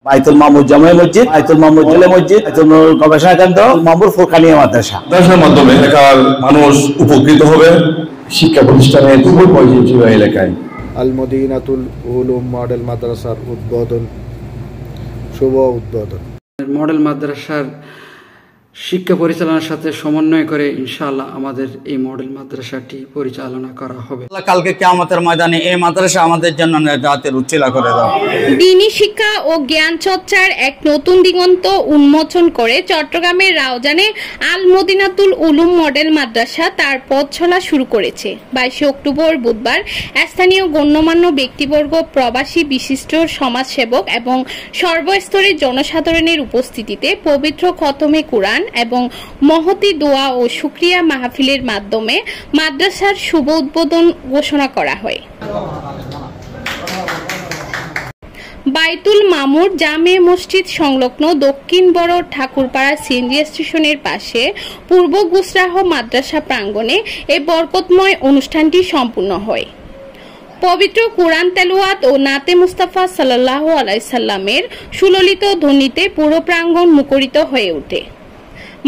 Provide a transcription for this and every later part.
বাইতুল মামুর জামে মসজিদ, বাইতুল মামুর জেলে মসজিদ, বাইতুল মামুর গবেষণা কেন্দ্র, মামুর ফুরকানিয়া মাদ্রাসা। মাদ্রাসার মাধ্যমে এলাকার মানুষ উপকৃত হবে। শিক্ষা প্রতিষ্ঠানের খুবই প্রয়োজন এলাকায় আল মদিনাতুল উলুম মডেল মাদ্রাসার উদ্বোধন, শুভ উদ্বোধন। মডেল মাদ্রাসার শিক্ষা পরিচালনার সাথে সমন্বয় করে ইনশাআল্লাহ আমাদের এই মডেল মাদ্রাসাটি পরিচালনা করা হবে। কালকে কিয়ামতের ময়দানে এই মাদ্রাসা আমাদের জন্য নেজাতের উচ্ছিলা করে দাও। দ্বীনি শিক্ষা ও জ্ঞান চর্চার এক নতুন দিগন্ত উন্মোচন করে চট্টগ্রামের রাউজানে আল মদিনাতুল উলুম মডেল মাদ্রাসা তার পথ চলা শুরু করেছে। 22 অক্টোবর বুধবার স্থানীয় গণ্যমান্য ব্যক্তিবর্গ, প্রবাসী বিশিষ্ট সমাজসেবক এবং সর্বস্তরের জনসাধারণের উপস্থিতিতে পবিত্র খতমে কুরআন এবং মহতি দোয়া ও শুকরিয়া মাহফিলের মাধ্যমে মাদ্রাসার শুভ উদ্বোধন ঘোষণা করা হয়। বাইতুল মামুর জামে মসজিদ সংলগ্ন দক্ষিণ বড় ঠাকুরপাড়া সিএনজি স্টেশনের পাশে পূর্ব গুসরাহ মাদ্রাসা প্রাঙ্গণে এই বরকতময় অনুষ্ঠানটি সম্পূর্ণ হয়। পবিত্র কুরআন তেলাওয়াত ও নাতে মুস্তাফা সাল্লাল্লাহু আলাইহি সাল্লামের সুললিত ধ্বনিতে পুরো প্রাঙ্গণ মুখরিত হয়ে ওঠে।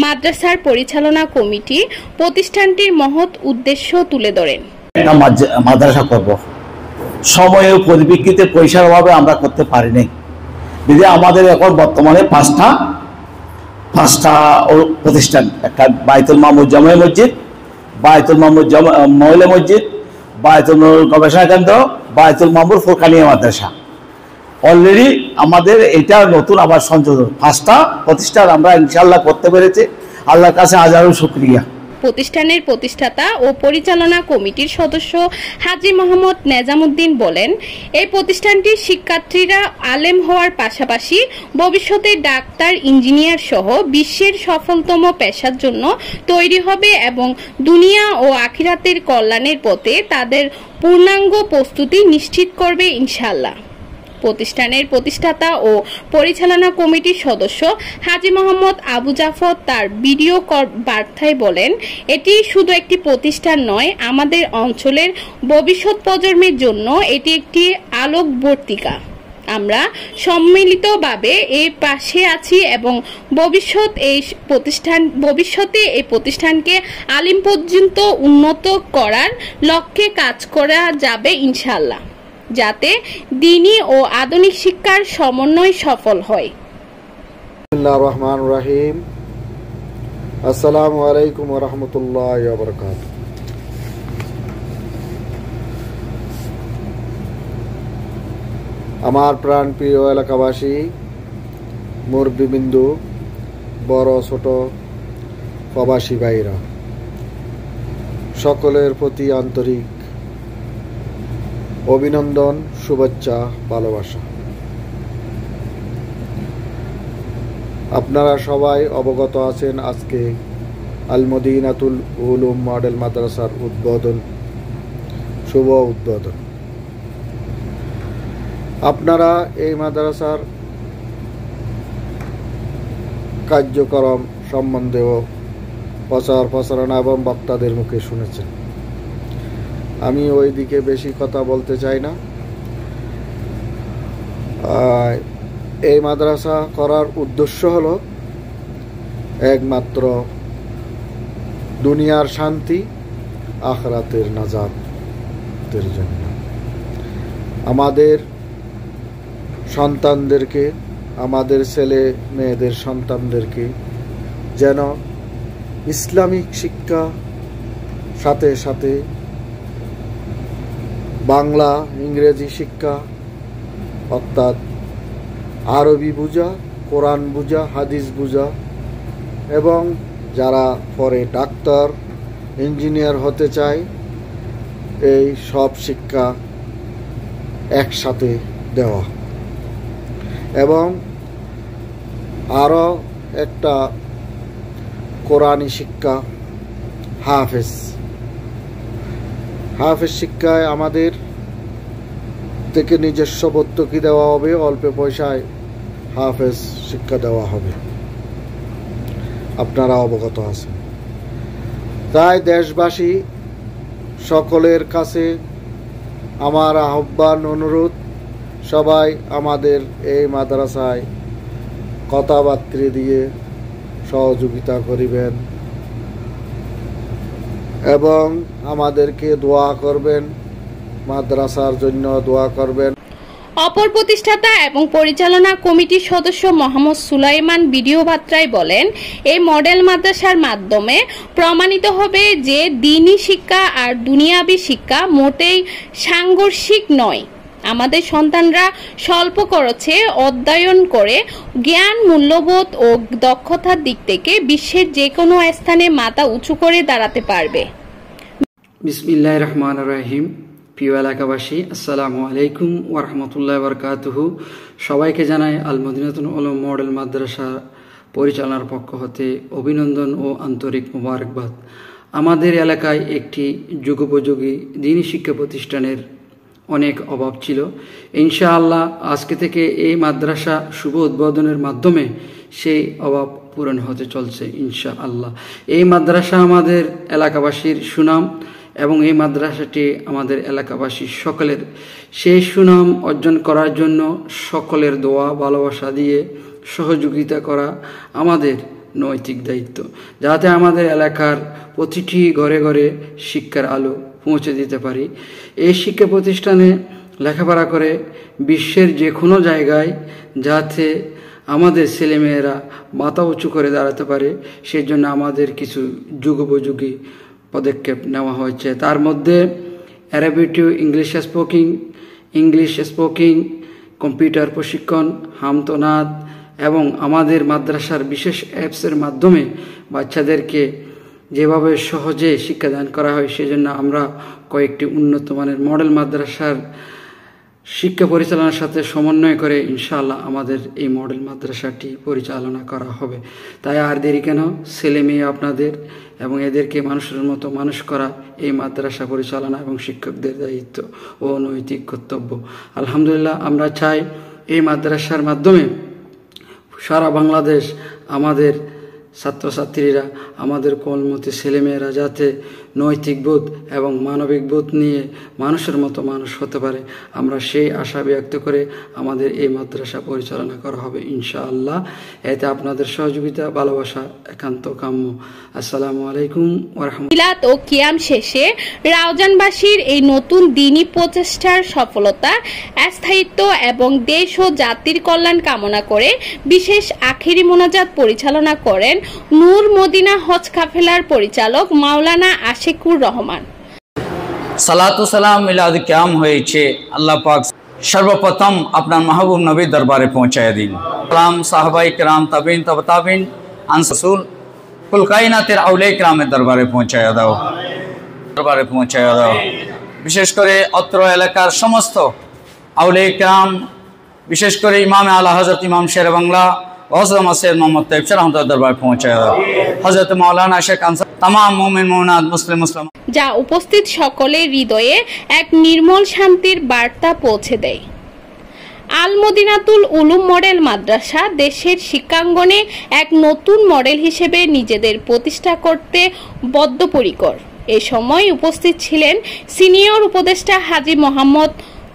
মাদ্রাসার পরিচালনা কমিটি প্রতিষ্ঠানটির মহৎ উদ্দেশ্য তুলে ধরেন। মাদ্রাসা করব, সময় ও পরিপ্রেক্ষিতে পয়সার অভাবে আমরা করতে পারি নাই। যদি আমাদের এখন বর্তমানে পাঁচটা প্রতিষ্ঠান, একটা বাইতুল মামুর জামে মসজিদ, বাইতুল মামুর মহিলা মসজিদ, বাইতুল মামুর গবেষণা কেন্দ্র, বাইতুল মামুর ফুরকানিয়া মাদ্রাসা। অলরেডি আমাদের এটা নতুন আবার সংযোজন 5টা প্রতিষ্ঠান আমরা ইনশাআল্লাহ করতে পেরেছি। আল্লাহর কাছে হাজারো শুকরিয়া। প্রতিষ্ঠানের প্রতিষ্ঠাতা ও পরিচালনা কমিটির সদস্য হাজী মোহাম্মদ নেজামুদ্দিন বলেন, এই প্রতিষ্ঠানটির শিক্ষার্থীরা আলেম হওয়ার পাশাপাশি ভবিষ্যতে ডাক্তার, ইঞ্জিনিয়ার সহ বিশ্বের সফলতম পেশার জন্য তৈরি হবে এবং দুনিয়া ও আখিরাতের কল্যাণের পথে তাদের পূর্ণাঙ্গ প্রস্তুতি নিশ্চিত করবে ইনশাআল্লাহ। প্রতিষ্ঠানের প্রতিষ্ঠাতা ও পরিচালনা কমিটির সদস্য হাজী মোহাম্মদ আবু জাফর তার ভিডিও বার্তায় বলেন, এটি শুধু একটি প্রতিষ্ঠান নয়, আমাদের অঞ্চলের ভবিষ্যৎ প্রজন্মের জন্য এটি একটি আলোকবর্তিকা। আমরা সম্মিলিতভাবে এর পাশে আছি এবং ভবিষ্যতে এই প্রতিষ্ঠানকে আলিম পর্যন্ত উন্নত করার লক্ষ্যে কাজ করা যাবে ইনশাআল্লাহ, যাতে দ্বীনি ও আধুনিক শিক্ষার সমন্বয় সফল হয়। বিসমিল্লাহির রহমানির রহিম। আসসালামু আলাইকুম ওয়া রাহমাতুল্লাহি ওয়া বারাকাতুহু। আমার প্রাণপ্রিয় এলাকাবাসী, মুরব্বিবিন্দু, বড় ছোট প্রবাসী ভাইরা, সকলের প্রতি আন্তরিক অভিনন্দন, শুভেচ্ছা, ভালোবাসা। আপনারা সবাই অবগত আছেন আজকে আল মদিনাতুল উলুম মডেল মাদ্রাসার উদ্বোধন, শুভ উদ্বোধন। আপনারা এই মাদ্রাসার কার্যক্রম সম্বন্ধেও প্রচার প্রচারণা এবং বক্তাদের মুখে শুনেছেন। আমি ওই দিকে বেশি কথা বলতে চাই না। এই মাদ্রাসা করার উদ্দেশ্য হলো একমাত্র দুনিয়ার শান্তি, আখিরাতের নাজাতের জন্য। আমাদের সন্তানদেরকে, আমাদের ছেলে মেয়েদের সন্তানদেরকে যেন ইসলামিক শিক্ষা সাথে সাথে বাংলা, ইংরেজি শিক্ষা, অর্থাৎ আরবি বুঝা, কোরআন বুঝা, হাদিস বুঝা, এবং যারা পরে ডাক্তার, ইঞ্জিনিয়ার হতে চায়, এই সব শিক্ষা একসাথে দেওয়া। এবং আরও একটা কোরআনী শিক্ষা, হাফেজ শিক্ষায় আমাদের থেকে নিজস্ব ভর্তুকি দেওয়া হবে, অল্প পয়সায় হাফেজ শিক্ষা দেওয়া হবে। আপনারা অবগত আছেন। তাই দেশবাসী সকলের কাছে আমার আহ্বান, অনুরোধ, সবাই আমাদের এই মাদ্রাসায় কথাবার্তা দিয়ে সহযোগিতা করিবেন এবং আমাদেরকে দোয়া করবেন, মাদ্রাসার জন্য দোয়া করবেন। অপর প্রতিষ্ঠাতা এবং পরিচালনা কমিটির সদস্য মোহাম্মদ সুলাইমান ভিডিও বার্তায় বলেন, এই মডেল মাদ্রাসার মাধ্যমে প্রমাণিত হবে যে দ্বীনি শিক্ষা আর দুনিয়াবি শিক্ষা মোটেই সাংঘর্ষিক নয়। আমাদের সন্তানরা স্বল্প খরচে অধ্যয়ন করে জ্ঞান, মূল্যবোধ ও দক্ষতার দিক থেকে বিশ্বের যে কোনো স্থানে মাথা উঁচু করে দাঁড়াতে পারবে। বিসমিল্লাহির রহমানির রহিম। প্রিয় এলাকাবাসী, আসসালামু আলাইকুম ওয়া রাহমাতুল্লাহি ওয়া বারাকাতুহু। সবাইকে জানাই আল মদিনাতুল উলুম মডেল মাদ্রাসা পরিচালনার পক্ষ হতে অভিনন্দন ও আন্তরিক মোবারকবাদ। আমাদের এলাকায় একটি যুগোপযোগী দ্বীনি শিক্ষা প্রতিষ্ঠানের অনেক অভাব ছিল। ইনশাআল্লাহ আজকে থেকে এই মাদ্রাসা শুভ উদ্বোধনের মাধ্যমে সেই অভাব পূরণ হতে চলছে ইনশাআল্লাহ। এই মাদ্রাসা আমাদের এলাকাবাসীর সুনাম এবং এই মাদ্রাসাটি আমাদের এলাকাবাসীর সকলের। সেই সুনাম অর্জন করার জন্য সকলের দোয়া ভালোবাসা দিয়ে সহযোগিতা করা আমাদের নৈতিক দায়িত্ব, যাতে আমাদের এলাকার প্রতিটি ঘরে ঘরে শিক্ষার আলো পৌঁছে দিতে পারি। এই শিক্ষা প্রতিষ্ঠানে লেখাপড়া করে বিশ্বের যে কোনো জায়গায় যাতে আমাদের ছেলেমেয়েরা মাথা উঁচু করে দাঁড়াতে পারে, সেই জন্য আমাদের কিছু যুগোপযোগী পদক্ষেপ নেওয়া হয়েছে। তার মধ্যে অ্যারাবিক টু ইংলিশ স্পোকিং, কম্পিউটার প্রশিক্ষণ, হামতনাদ এবং আমাদের মাদ্রাসার বিশেষ অ্যাপসের মাধ্যমে বাচ্চাদেরকে যেভাবে সহজে শিক্ষাদান করা হয়, সেজন্য আমরা কয়েকটি উন্নত মানের মডেল মাদ্রাসার শিক্ষা পরিচালনার সাথে সমন্বয় করে ইনশাআল্লাহ আমাদের এই মডেল মাদ্রাসাটি পরিচালনা করা হবে। তাই আর দেরি কেন, ছেলে মেয়ে আপনাদের এবং এদেরকে মানুষের মতো মানুষ করা এই মাদ্রাসা পরিচালনা এবং শিক্ষকদের দায়িত্ব ও নৈতিক কর্তব্য। আলহামদুলিল্লাহ, আমরা চাই এই মাদ্রাসার মাধ্যমে সারা বাংলাদেশ আমাদের ছাত্রছাত্রীরা, আমাদের কোমলমতি ছেলেমেয়েরা যাতে নৈতিক বোধ এবং মানবিক বোধ নিয়ে মানুষের মতো মানুষ হতে পারে, আমরা সেই আশা ব্যক্ত করে আমাদের এই মাদ্রাসা পরিচালনা করা হবে ইনশাআল্লাহ। এতে আপনাদের সহযোগিতা, ভালোবাসা একান্ত কাম্য। আসসালামু আলাইকুম ওয়া রাহমাতুল্লাহ। মিলাদ ও কিয়াম শেষে রাউজানবাসীর এই নতুন দ্বীনি প্রচেষ্টার সফলতা, স্থায়িত্ব এবং দেশ ও জাতির কল্যাণ কামনা করে বিশেষ আখেরি মোনাজাত পরিচালনা করেন নূর মদিনা হজ কাফেলার পরিচালক মাওলানা আশিকুর রহমান। সালাতু সালাম মিলাদ কিয়াম হয়েছে, আল্লাহ পাক সর্বপ্রথম আপনার মাহবুব নবীর দরবারে পৌঁছায় দিন। সালাম সাহাবায়ে কেরাম, তাবিন, তবে তাবিন, আনসার, কুল কায়নাতের আউলিয়া কেরামের দরবারে পৌঁছায় দাও, দরবারে পৌঁছায় দাও। বিশেষ করে অত্র এলাকার সমস্ত আউলিয়া কেরাম, বিশেষ করে ইমাম আলা হযরত ইমাম শের বাংলা হযরত মাসের মোহাম্মদ তাইব রহমতুল্লাহ দরবারে পৌঁছায় দাও। হযরত মাওলানা শেখ আনসার, तमाम मोमिन मोमिनात मुस्लिम मुस्लिम যা উপস্থিত সকলের হৃদয়ে এক নির্মল শান্তির বার্তা পৌঁছে দেয়। আল মদিনাতুল উলুম মডেল মাদ্রাসা দেশের শিক্ষাঙ্গনে এক নতুন মডেল হিসেবে নিজেদের প্রতিষ্ঠা করতে বদ্ধপরিকর। এ সময় উপস্থিত ছিলেন সিনিয়র উপদেষ্টা হাজী মোহাম্মদ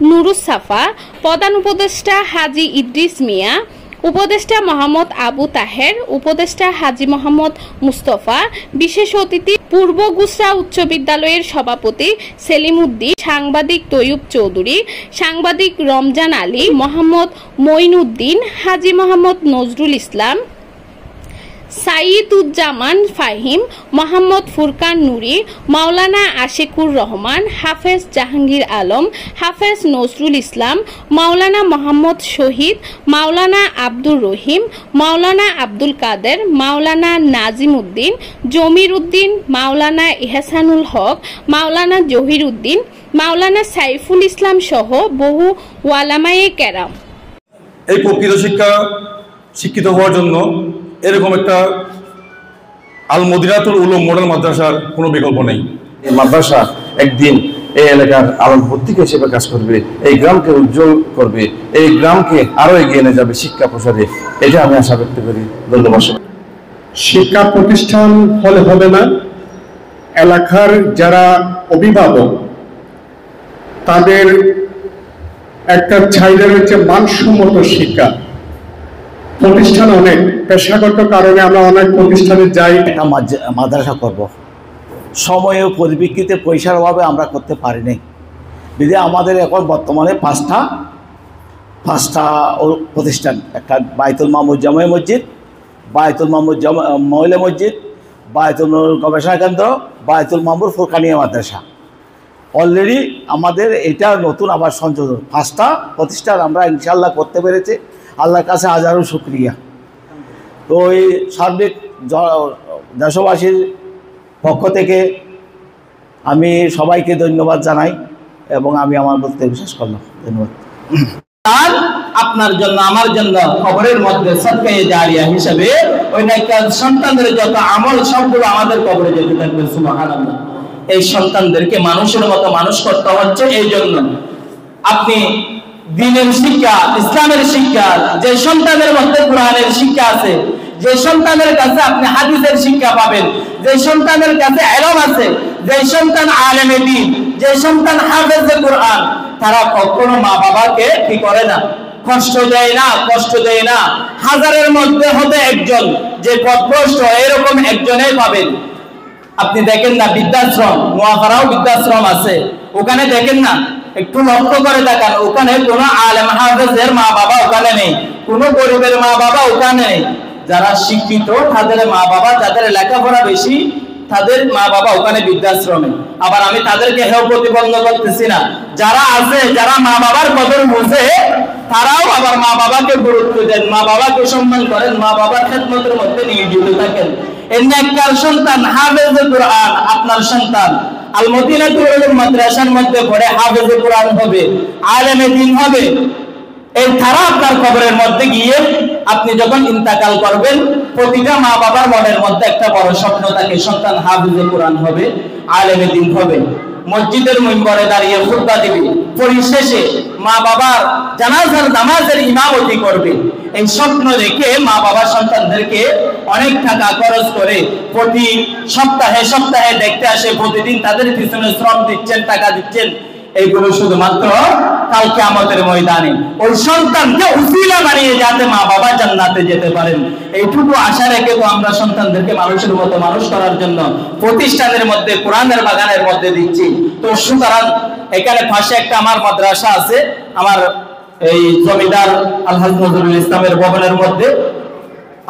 নুরুস সাফা, প্রধান উপদেষ্টা হাজী ইদ্রিস মিয়া, উপদেষ্টা মোহাম্মদ আবু তাহের, উপদেষ্টা হাজী মোহাম্মদ মুস্তফা, বিশেষ অতিথি পূর্ব গুসরা উচ্চ বিদ্যালয়ের সভাপতি সেলিম উদ্দিন, সাংবাদিক তৈয়ব চৌধুরী, সাংবাদিক রমজান আলী, মোহাম্মদ মঈনুদ্দিন, হাজী মোহাম্মদ নজরুল ইসলাম, সাইয়িদুজ্জামান ফাহিম, মোহাম্মদ ফুরকান নুরি, মাওলানা আশিকুর রহমান, হাফেজ জাহাঙ্গীর আলম, হাফেজ নজরুল ইসলাম, মাওলানা মোহাম্মদ শহীদ, মাওলানা আব্দুর রহিম, মাওলানা আব্দুল কাদের, মাওলানা নাজিম উদ্দিন, জমির উদ্দিন, মাওলানা ইহসানুল হক, মাওলানা জহির উদ্দিন, মাওলানা সাইফুল ইসলাম সহ বহু ওয়ালামায়ে কেরাম। এই প্রকৃত শিক্ষিত হওয়ার জন্য এরকম একটা আল মদিনাতুল উলুম মডেল মাদ্রাসার কোনো বিকল্প নেই। এই মাদ্রাসা একদিন এই এলাকার আলম পত্রিকা হিসেবে কাজ করবে, এই গ্রামকে উজ্জ্বল করবে, এই গ্রামকে আরো এগিয়ে নিয়ে যাবে শিক্ষা প্রসারে। এটা আমি আশা ব্যক্ত করি। ধন্যবাদ। শিক্ষা প্রতিষ্ঠান হলে হবে না, এলাকার যারা অভিভাবক তাদের একটা চাহিদা রয়েছে মানসম্মত শিক্ষা। প্রতিষ্ঠান অনেক, পেশাগত কারণে আমরা অনেক প্রতিষ্ঠানে যাই। একটা মাদ্রাসা করব, সময় ও পরিপ্রেক্ষিতে পয়সার অভাবে আমরা করতে পারি নাই। বিধে আমাদের এখন বর্তমানে পাঁচটা প্রতিষ্ঠান, একটা বায়তুল মামুর জামে মসজিদ, বায়তুল মামুর মহিলা মসজিদ, বায়তুল নূর গবেষণা কেন্দ্র, বায়তুল মামুর ফুরকানিয়া মাদ্রাসা। অলরেডি আমাদের এটা নতুন আবার সংযোজন, পাঁচটা প্রতিষ্ঠান আমরা ইনশাল্লাহ করতে পেরেছি। আল্লাহর কাছে হাজারো শুকরিয়া। তো এই সার্বিক দেশবাসীর পক্ষ থেকে আমি সবাইকে ধন্যবাদ জানাই এবং আমি আমার বলতে বিশ্বাস করলাম। ধন্যবাদ। আর আপনার জন্য আমার জন্য কবরের মধ্যে সদকায়ে জারিয়া হিসেবে ওই নেককার সন্তানদের যত আমল সবগুলো আমাদের কবরে যেতে থাকবে। সুবহানাল্লাহ। এই সন্তানদেরকে মানুষের মতো মানুষ করতে হচ্ছে। এই জন্য আপনি দ্বীনের শিক্ষা, ইসলামের শিক্ষা, যে সন্তানের মধ্যে কোরআনের শিক্ষা আছে, যে সন্তানের কাছে আপনি হাদিসের শিক্ষা পাবেন, যে সন্তানের কাছে ইলম আছে, যে সন্তান আলেমে দ্বীন, যে সন্তান হাফেজে কোরআন, তারা কখনো মা বাবাকে কি করে না, কষ্ট দেয় না, কষ্ট দেয় না। হাজারের মধ্যে হবে একজন যে পথভ্রষ্ট, এরকম একজনেই পাবেন। আপনি দেখেন না বৃদ্ধাশ্রম, নোয়াপাড়াও বৃদ্ধাশ্রম আছে, ওখানে দেখেন না, একটু লক্ষ্য করে দেখান, ওখানে কোনো আলেম হাফেজের মা বাবা ওখানে নেই, কোনো গরিবের মা বাবা ওখানে নেই। যারা শিক্ষিত তাদের মা বাবা, যাদের লেখাপড়া বেশি, তাদের মা বাবা ওখানে বৃদ্ধাশ্রমে। আবার আমি তাদেরকে হেয় প্রতিপন্ন করতেছি না, যারা আছে, যারা মা বাবার কদর বুঝে, তারাও আবার মা বাবাকে গুরুত্ব দেন, মা বাবাকে সম্মান করেন, মা বাবার খেদমতের মধ্যে নিয়োজিত থাকেন। এই নেককার সন্তান হাফেজে কোরআন, আপনার সন্তান আল মদিনাতুল উলুম মাদ্রাসার মধ্যে পড়ে হাফেজে কোরআন হবে, আলেমে দ্বীন হবে। এই তারা আপনার কবরের মধ্যে গিয়ে আপনি যখন ইন্তেকাল করবেন, প্রতিটা মা বাবার মনের মধ্যে একটা বড় স্বপ্ন থাকে, সন্তান হাফেজে কোরআন হবে, আলেমে দ্বীন হবে, মসজিদের মিম্বরে দাঁড়িয়ে খুতবা দিবে, পরিশেষে মা বাবার জানাজার নামাজের ইমামতি করবে। এই স্বপ্ন দেখে মা বাবা সন্তানদেরকে অনেক টাকা খরচ করে প্রতি সপ্তাহে দেখতে আসে, প্রতিদিন তাদের পিছনে শ্রম দিচ্ছেন, টাকা দিচ্ছেন। এইগুলো শুধুমাত্র কাল কিয়ামতের ময়দানে ওই সন্তানকে উসিলা বানিয়ে যাতে মা বাবা জান্নাতে যেতে পারেন, এইটুকু আশা রেখে তো আমরা সন্তানদেরকে মানুষের মতো মানুষ করার জন্য প্রতিষ্ঠানের মধ্যে, কোরআনের বাগানের মধ্যে দিচ্ছি। তো সুতরাং এখানে পাশে একটা আমার মাদ্রাসা আছে, আমার এই জমিদার আলহাজ নজরুল ইসলামের ভবনের মধ্যে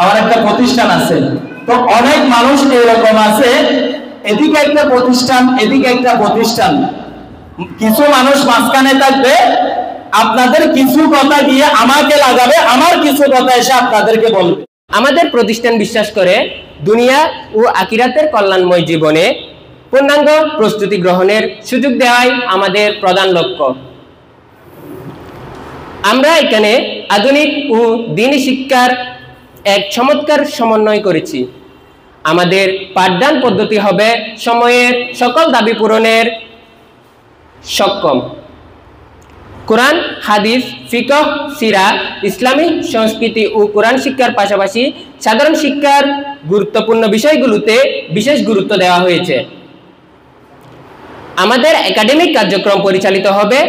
আমার একটা প্রতিষ্ঠান আছে। তো অনেক মানুষ এরকম আছে, এদিকে একটা প্রতিষ্ঠান, এদিকে একটা প্রতিষ্ঠান, কিছু মানুষ মাঝখানে থাকবে, আপনাদের কিছু কথা দিয়ে আমাকে লাগাবে, আমার কিছু কথা এসে আপনাদেরকে বলবে। আমাদের প্রতিষ্ঠান বিশ্বাস করে দুনিয়া ও আখিরাতের কল্যাণময় জীবনে পূর্ণাঙ্গ প্রস্তুতি গ্রহণের সুযোগ দেওয়াই আমাদের প্রধান লক্ষ্য। আমরা এখানে আধুনিক ও দ্বীনি শিক্ষার এক চমৎকার সমন্বয় করেছি। আমাদের পাঠদান পদ্ধতি হবে সময়ের সকল দাবি পূরণের সক্ষম। কোরআন, হাদিস, ফিকহ, সিরা, ইসলামী সংস্কৃতি ও কোরআন শিক্ষার পাশাপাশি সাধারণ শিক্ষার গুরুত্বপূর্ণ বিষয়গুলোতে বিশেষ গুরুত্ব দেওয়া হয়েছে। আমাদের একাডেমিক কার্যক্রম পরিচালিত হবে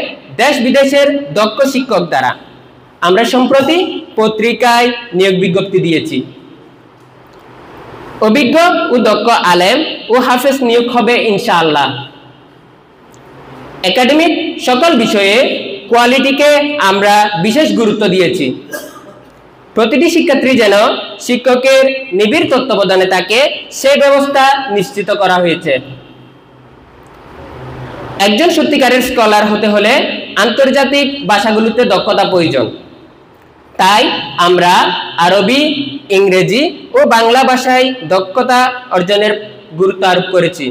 দেশ বিদেশের দক্ষ শিক্ষক দ্বারা। আমরা সম্প্রতি পত্রিকায় নিয়োগ বিজ্ঞপ্তি দিয়েছি। অভিজ্ঞ ও দক্ষ আলেম ও হাফেজ নিয়োগ হবে ইনশাআল্লাহ। একাডেমিক সকল বিষয়ে কোয়ালিটিকে আমরা বিশেষ গুরুত্ব দিয়েছি। প্রতিটি শিক্ষার্থী যেন শিক্ষকের নিবিড় তত্ত্বাবধানে থাকে, সে ব্যবস্থা নিশ্চিত করা হয়েছে। একজন সত্যিকারের স্কলার হতে হলে আন্তর্জাতিক ভাষাগুলোতে দক্ষতা প্রয়োজন। তাই আমরা আরবি, ইংরেজি ও বাংলা ভাষায় দক্ষতা অর্জনের গুরুত্ব আরোপ করেছি।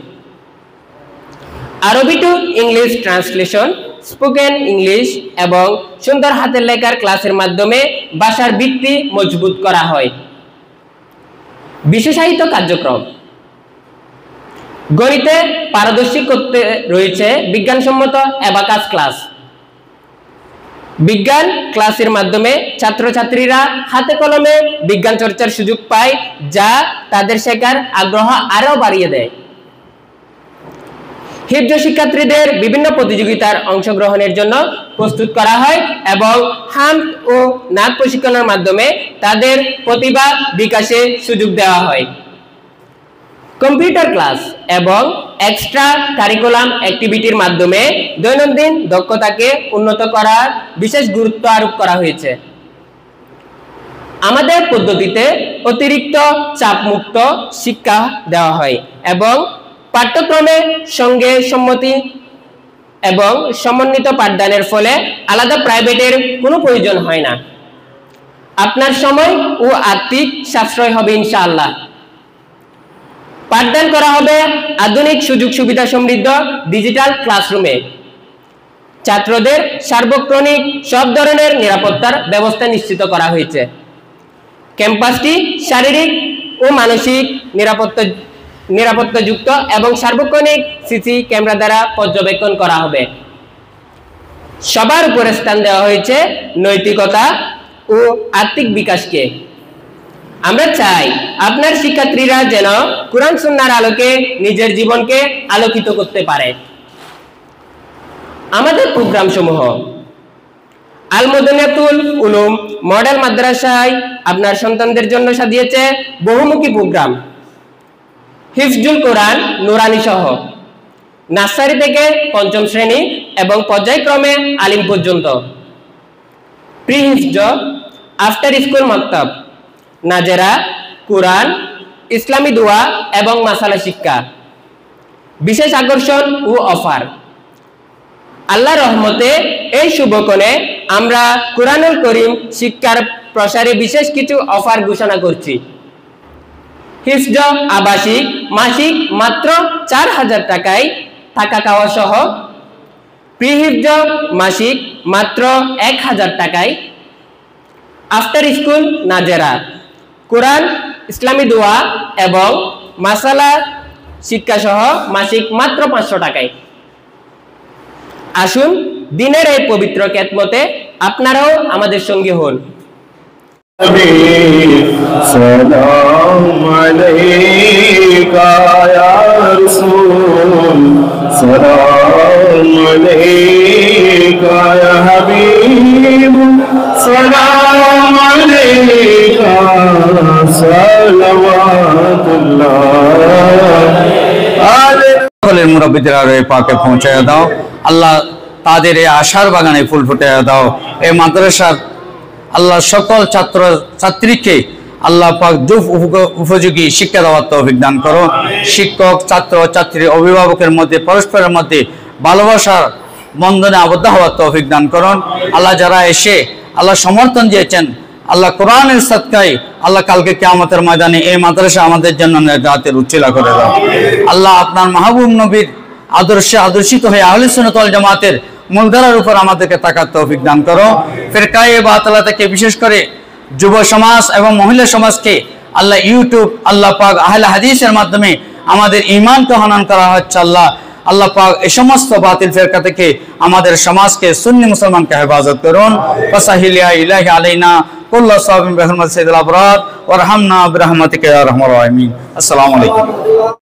আরবি to English translation, spoken English এবং সুন্দর হাতের লেখার ক্লাসের মাধ্যমে ভাষার ভিত্তি মজবুত করা হয়। বিশেষায়িত কার্যক্রম, গণিতে পারদর্শী করতে রয়েছে বিজ্ঞানসম্মত অ্যাবাকাস ক্লাস। বিজ্ঞান ক্লাসের মাধ্যমে ছাত্রছাত্রীরা হাতে কলমে বিজ্ঞান চর্চার সুযোগ পায়, যা তাদের শেখার আগ্রহ আরও বাড়িয়ে দেয়। হিফজ শিক্ষার্থীদের বিভিন্ন প্রতিযোগিতার অংশগ্রহণের জন্য প্রস্তুত করা হয় এবং হামদ ও নাত প্রশিক্ষণের মাধ্যমে তাদের প্রতিভা বিকাশে সুযোগ দেওয়া হয়। কম্পিউটার ক্লাস এবং এক্সট্রা কারিকুলাম অ্যাক্টিভিটির মাধ্যমে দৈনন্দিন দক্ষতাকে উন্নত করার বিশেষ গুরুত্ব আরোপ করা হয়েছে। আমাদের পদ্ধতিতে অতিরিক্ত চাপমুক্ত শিক্ষা দেওয়া হয় এবং পাঠ্যক্রমের সঙ্গে সম্মতি এবং সমন্বিত পাঠদানের ফলে আলাদা প্রাইভেটের কোনো প্রয়োজন হয় না। আপনার সময় ও আর্থিক সাশ্রয় হবে ইনশাআল্লাহ। পাঠদান করা হবে আধুনিক সুযোগ সুবিধা সমৃদ্ধ ডিজিটাল ক্লাসরুমে। ছাত্রদের সার্বক্ষণিক সব ধরনের নিরাপত্তার ব্যবস্থা নিশ্চিত করা হয়েছে। ক্যাম্পাসটি শারীরিক ও মানসিক নিরাপত্তাযুক্ত এবং সার্বক্ষণিক সিসি ক্যামেরা দ্বারা পর্যবেক্ষণ করা হবে। সবার উপরে স্থান দেওয়া হয়েছে নৈতিকতা ও আর্থিক বিকাশকে। আমরা চাই আপনার শিক্ষার্থীরা যেন কুরআন সুন্নাহর আলোকে নিজের জীবনকে আলোকিত করতে পারে। আমাদের প্রোগ্রাম সমূহ আল মদিনাতুল উলুম মডেল মাদ্রাসায় আপনার সন্তানদের জন্য সাজিয়েছে বহুমুখী প্রোগ্রাম, হিফজুল কোরআন নুরানি সহ নার্সারি থেকে পঞ্চম শ্রেণী এবং পর্যায়ক্রমে আলিম পর্যন্ত, প্রি হিফজ, আফটার স্কুল মাকতাব, নাজেরা, কোরআন, ইসলামী দোয়া এবং মাসালা শিক্ষা। বিশেষ আকর্ষণ ও অফার। আল্লাহর রহমতে এই শুভক্ষণে আমরা কুরআনুল করিম শিক্ষার প্রসারে বিশেষ কিছু অফার ঘোষণা করছি। হিফজ আবাসিক মাসিক মাত্র 4000 টাকায় থাকা খাওয়া সহ, প্রি হিফজ মাসিক মাত্র 1000 টাকায়, আফটার স্কুল নাজেরা, কোরআন, ইসলামী দোয়া এবং মাসালা শিক্ষা সহ মাসিক মাত্র 500 টাকায়। আসুন দিনের এই পবিত্র খেদমতে আপনারাও আমাদের সঙ্গী হন। সালাম আলাইকা ইয়া রাসূল, সালাম আলাইকা ইয়া হাবিব, সালাম আলাইকা সালাওয়াতুল্লাহ আলাইকা। সকলের মুরাব্বিদের আর এই পাকে পৌঁছায় দাও আল্লাহ, তাদের এই আশার বাগানে ফুল ফুটিয়ে দাও। এই মাদ্রাসার আল্লাহ সকল ছাত্র ছাত্রীকে আল্লাহ পাক উপযোগী শিক্ষা দেওয়ার তৌফিক দান করো। শিক্ষক, ছাত্র ছাত্রী, অভিভাবকের মধ্যে পরস্পরের মধ্যে ভালোবাসার বন্ধনে আবদ্ধ হওয়ার তৌফিক দান করুন। আল্লাহ যারা এসে আল্লাহ সমর্থন দিয়েছেন আল্লাহ কোরআনের সাদকায় আল্লাহ কালকে কিয়ামতের ময়দানে এই মাদ্রাসা আমাদের জন্য নেজাতের উচ্ছিলা করে দাও। আল্লাহ আপনার মাহবুব নবীর আদর্শে আদর্শিত হয়ে আহলে সুন্নাত ওয়াল জামাতের মূলধারার উপর আমাদেরকে তাকার তৌফিক দান করো। ফিরকায়ে বাতিলা থেকে বিশেষ করে যুব সমাজ এবং মহিলা সমাজকে আল্লাহ ইউটিউব আল্লাহ পাক আহলে হাদিসের মাধ্যমে আমাদের ঈমানকে হনন করা হচ্ছে। আল্লাহ পাক এই সমস্ত বাতিল ফিরকা থেকে আমাদের সমাজকে সুন্নি মুসলমানকে হেফাজত করুন। ওয়াসাহিলিয়া ইলাহি আলাইনা কুল্লু সাবিন বিহরমাতি সাইয়্যিদিল আবরার ওয়ারহামনা বিরহমাতিকা ইয়া আরহামার রাহিমিন। আসসালামু আলাইকুম।